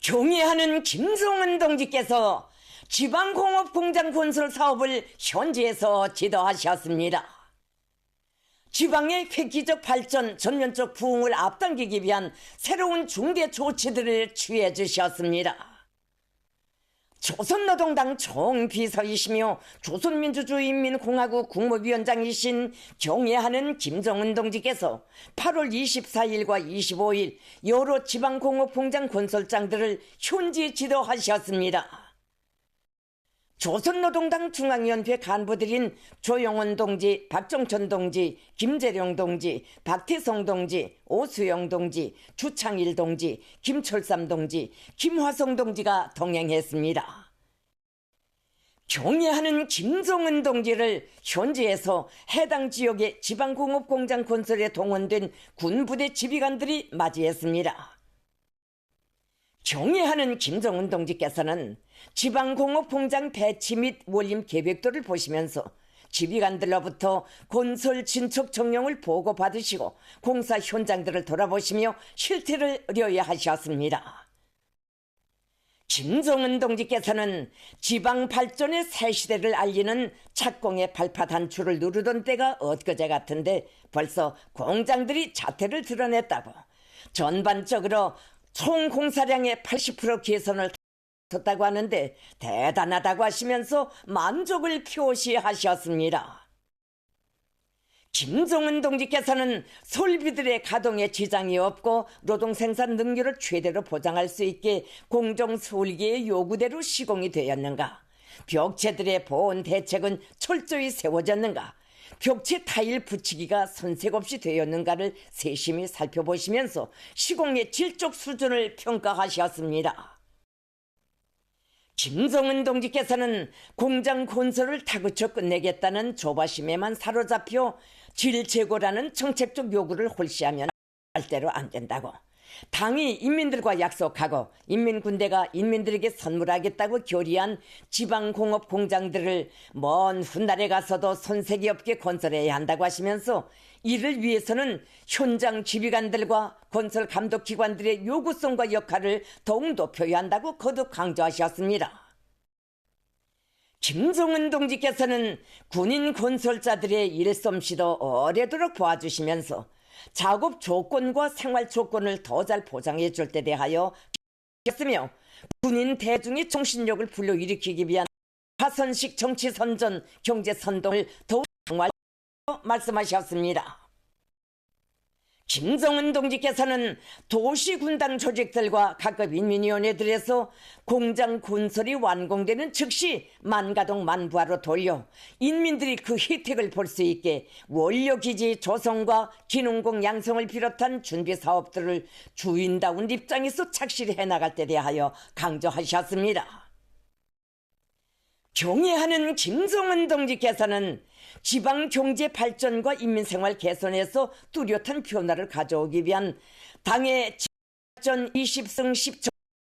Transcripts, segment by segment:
경애하는 김성은 동지께서 지방공업공장 건설 사업을 현지에서 지도하셨습니다. 지방의 획기적 발전, 전면적 부흥을 앞당기기 위한 새로운 중대 조치들을 취해 주셨습니다. 조선노동당 총비서이시며 조선민주주의인민공화국 국무위원장이신 경애하는 김정은 동지께서 8월 24일과 25일 여러 지방공업공장 건설장들을 현지 지도하셨습니다. 조선노동당 중앙위원회 간부들인 조영원 동지, 박정천 동지, 김재룡 동지, 박태성 동지, 오수영 동지, 주창일 동지, 김철삼 동지, 김화성 동지가 동행했습니다. 경애하는 김정은 동지를 현지에서 해당 지역의 지방공업공장 건설에 동원된 군부대 지휘관들이 맞이했습니다. 경애하는 김정은 동지께서는 지방공업공장 배치 및 원림 계획도를 보시면서 지휘관들로부터 건설 진척 정령을 보고받으시고 공사 현장들을 돌아보시며 실태를 의뢰하셨습니다. 김정은 동지께서는 지방 발전의 새 시대를 알리는 착공의 발파 단추를 누르던 때가 엊그제 같은데 벌써 공장들이 자태를 드러냈다고, 전반적으로 총 공사량의 80% 개선을 뒀다고 하는데 대단하다고 하시면서 만족을 표시하셨습니다. 김정은 동지께서는 설비들의 가동에 지장이 없고 노동 생산 능률을 최대로 보장할 수 있게 공정 설계의 요구대로 시공이 되었는가, 벽체들의 보온 대책은 철저히 세워졌는가, 벽체 타일 붙이기가 손색 없이 되었는가를 세심히 살펴보시면서 시공의 질적 수준을 평가하셨습니다. 김정은 동지께서는 공장 건설을 다그쳐 끝내겠다는 조바심에만 사로잡혀 질 제고라는 정책적 요구를 홀시하면 절대로 안 된다고, 당이 인민들과 약속하고 인민군대가 인민들에게 선물하겠다고 결의한 지방공업 공장들을 먼 훗날에 가서도 손색이 없게 건설해야 한다고 하시면서 이를 위해서는 현장 지휘관들과 건설 감독기관들의 요구성과 역할을 더욱 높여야 한다고 거듭 강조하셨습니다. 김정은 동지께서는 군인 건설자들의 일솜씨도 오래도록 도와주시면서 작업 조건과 생활 조건을 더 잘 보장해 줄 때 대하여 했으며 군인 대중의 정신력을 불러일으키기 위한 화선식 정치 선전, 경제 선동을 더욱 강화하라고 말씀하셨습니다. 김정은 동지께서는 도시군당 조직들과 각급 인민위원회들에서 공장 건설이 완공되는 즉시 만가동 만부하로 돌려 인민들이 그 혜택을 볼 수 있게 원료기지 조성과 기능공 양성을 비롯한 준비사업들을 주인다운 입장에서 착실히 해나갈 때 대하여 강조하셨습니다. 경애하는 김정은 동지께서는 지방 경제 발전과 인민생활 개선에서 뚜렷한 변화를 가져오기 위한 당의 발전 20승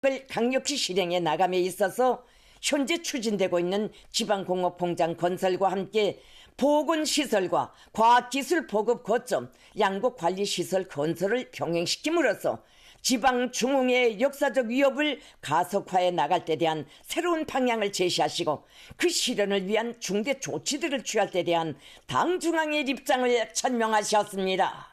10척을 강력히 실행해 나감에 있어서 현재 추진되고 있는 지방공업공장 건설과 함께 보건시설과 과학기술 보급 거점, 양곡관리시설 건설을 병행시킴으로써 지방 중흥의 역사적 위협을 가속화해 나갈 때 대한 새로운 방향을 제시하시고 그 실현을 위한 중대 조치들을 취할 때 대한 당 중앙의 입장을 천명하셨습니다.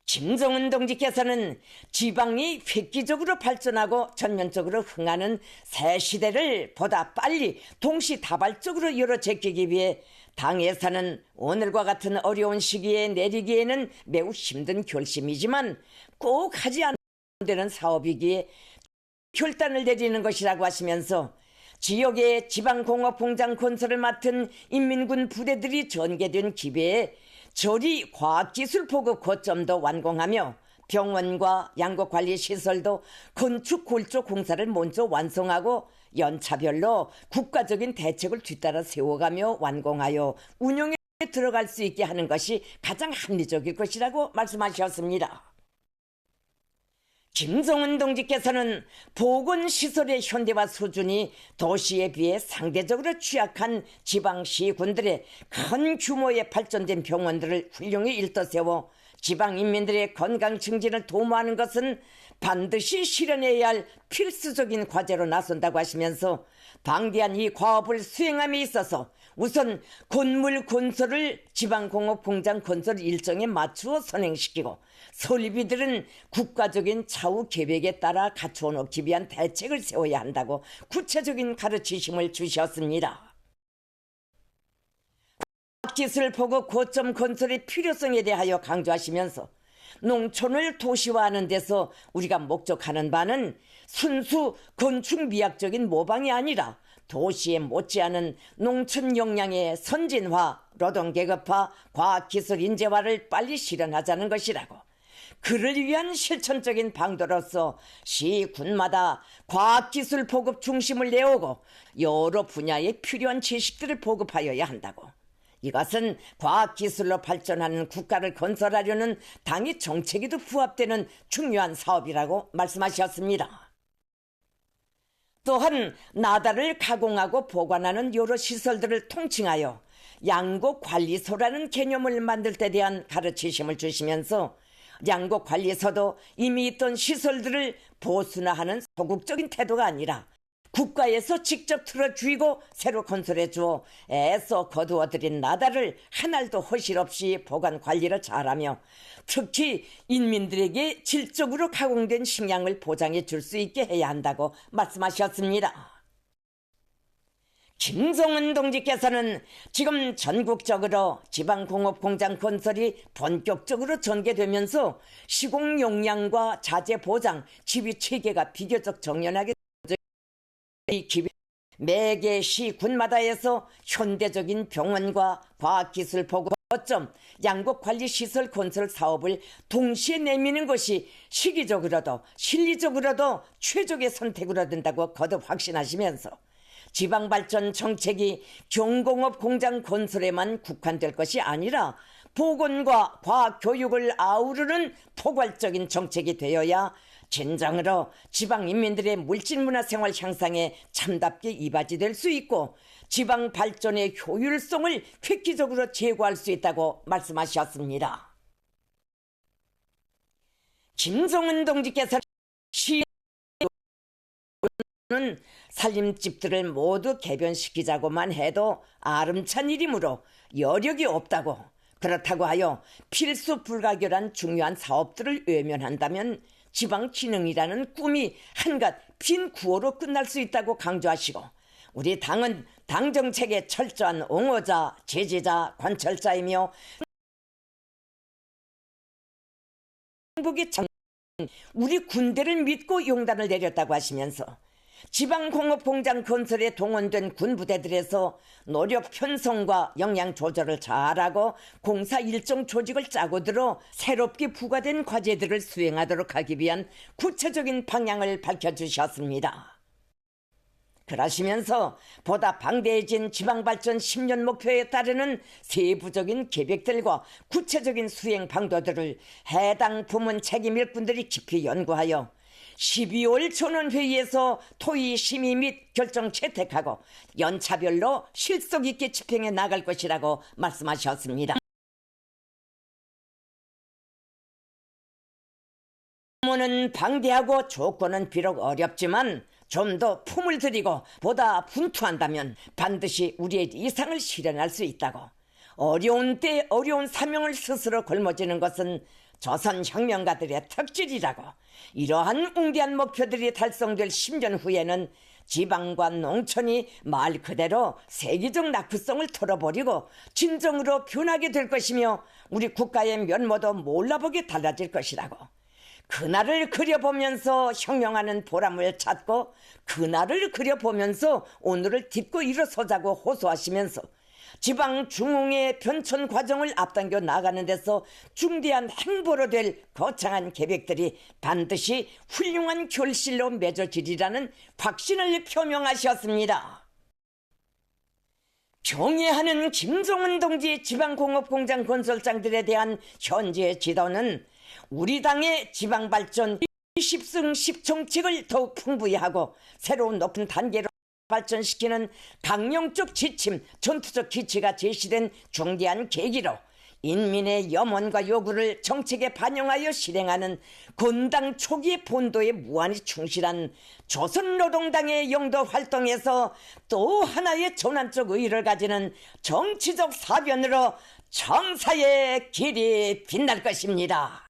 김정은 동지께서는 지방이 획기적으로 발전하고 전면적으로 흥하는 새 시대를 보다 빨리 동시다발적으로 열어제끼기 위해 당에서는 오늘과 같은 어려운 시기에 내리기에는 매우 힘든 결심이지만 꼭 하지 않아야 되는 사업이기에 결단을 내리는 것이라고 하시면서 지역의 지방공업공장 건설을 맡은 인민군 부대들이 전개된 기배에 저리 과학기술 보급 거점도 완공하며 병원과 양곡관리시설도 건축 골조 공사를 먼저 완성하고 연차별로 국가적인 대책을 뒤따라 세워가며 완공하여 운영에 들어갈 수 있게 하는 것이 가장 합리적일 것이라고 말씀하셨습니다. 김정은 동지께서는 보건시설의 현대화 수준이 도시에 비해 상대적으로 취약한 지방시군들의 큰 규모의 발전된 병원들을 훌륭히 일떠세워 지방 인민들의 건강 증진을 도모하는 것은 반드시 실현해야 할 필수적인 과제로 나선다고 하시면서 방대한 이 과업을 수행함에 있어서 우선 건물 건설을 지방공업공장 건설 일정에 맞추어 선행시키고 설비들은 국가적인 차후 계획에 따라 갖추어 놓기 위한 대책을 세워야 한다고 구체적인 가르치심을 주셨습니다. 기술 보급 고점 건설의 필요성에 대하여 강조하시면서 농촌을 도시화하는 데서 우리가 목적하는 바는 순수 건축 미학적인 모방이 아니라 도시에 못지않은 농촌 역량의 선진화, 노동계급화, 과학기술 인재화를 빨리 실현하자는 것이라고. 그를 위한 실천적인 방도로서 시, 군마다 과학기술 보급 중심을 내오고 여러 분야에 필요한 지식들을 보급하여야 한다고. 이것은 과학기술로 발전하는 국가를 건설하려는 당의 정책에도 부합되는 중요한 사업이라고 말씀하셨습니다. 또한 나달을 가공하고 보관하는 여러 시설들을 통칭하여 양곡관리소라는 개념을 만들 때 대한 가르치심을 주시면서 양곡관리소도 이미 있던 시설들을 보수나하는 소극적인 태도가 아니라 국가에서 직접 틀어주이고 새로 건설해 주어 애써 거두어들인 나달을 한 알도 허실 없이 보관 관리를 잘하며 특히 인민들에게 질적으로 가공된 식량을 보장해 줄 수 있게 해야 한다고 말씀하셨습니다. 김성은 동지께서는 지금 전국적으로 지방공업공장 건설이 본격적으로 전개되면서 시공 용량과 자재 보장, 지휘 체계가 비교적 정연하게 매개 시 군마다에서 현대적인 병원과 과학기술 보급 거점, 양곡관리시설 건설 사업을 동시에 내미는 것이 시기적으로도 실리적으로도 최적의 선택으로 된다고 거듭 확신하시면서 지방발전 정책이 경공업 공장 건설에만 국한될 것이 아니라 보건과 과학교육을 아우르는 포괄적인 정책이 되어야 진정으로 지방인민들의 물질문화생활 향상에 참답게 이바지될 수 있고 지방 발전의 효율성을 획기적으로 제고할 수 있다고 말씀하셨습니다. 김성은 동지께서는 살림집들을 모두 개변시키자고만 해도 아름찬 일이므로 여력이 없다고, 그렇다고 하여 필수 불가결한 중요한 사업들을 외면한다면 지방 기능이라는 꿈이 한갓 빈 구호로 끝날 수 있다고 강조하시고, 우리 당은 당정책의 철저한 옹호자, 제지자, 관철자이며 우리 군대를 믿고 용단을 내렸다고 하시면서 지방공업공장 건설에 동원된 군부대들에서 노력 편성과 역량 조절을 잘하고 공사 일정 조직을 짜고 들어 새롭게 부과된 과제들을 수행하도록 하기 위한 구체적인 방향을 밝혀주셨습니다. 그러시면서 보다 방대해진 지방발전 10년 목표에 따르는 세부적인 계획들과 구체적인 수행 방도들을 해당 부문 책임 일꾼들이 깊이 연구하여 12월 전원회의에서 토의 심의 및 결정 채택하고 연차별로 실속 있게 집행해 나갈 것이라고 말씀하셨습니다. 부문은 방대하고 조건은 비록 어렵지만 좀 더 품을 들이고 보다 분투한다면 반드시 우리의 이상을 실현할 수 있다고. 어려운 때 어려운 사명을 스스로 걸머지는 것은 조선혁명가들의 특질이라고. 이러한 웅대한 목표들이 달성될 10년 후에는 지방과 농촌이 말 그대로 세계적 낙후성을 털어버리고 진정으로 변하게 될 것이며 우리 국가의 면모도 몰라보게 달라질 것이라고. 그날을 그려보면서 혁명하는 보람을 찾고 그날을 그려보면서 오늘을 딛고 일어서자고 호소하시면서 지방 중흥의 변천 과정을 앞당겨 나가는 데서 중대한 행보로 될 거창한 계획들이 반드시 훌륭한 결실로 맺어지리라는 확신을 표명하셨습니다. 경애하는 김성은 동지의 지방공업공장 건설장들에 대한 현재의 지도는 우리 당의 지방발전 10승 10정책을 더욱 풍부히 하고 새로운 높은 단계로 발전시키는 강령적 지침, 전투적 기치가 제시된 중대한 계기로 인민의 염원과 요구를 정책에 반영하여 실행하는 건당 초기 본도에 무한히 충실한 조선노동당의 영도 활동에서 또 하나의 전환적 의의를 가지는 정치적 사변으로 정사의 길이 빛날 것입니다.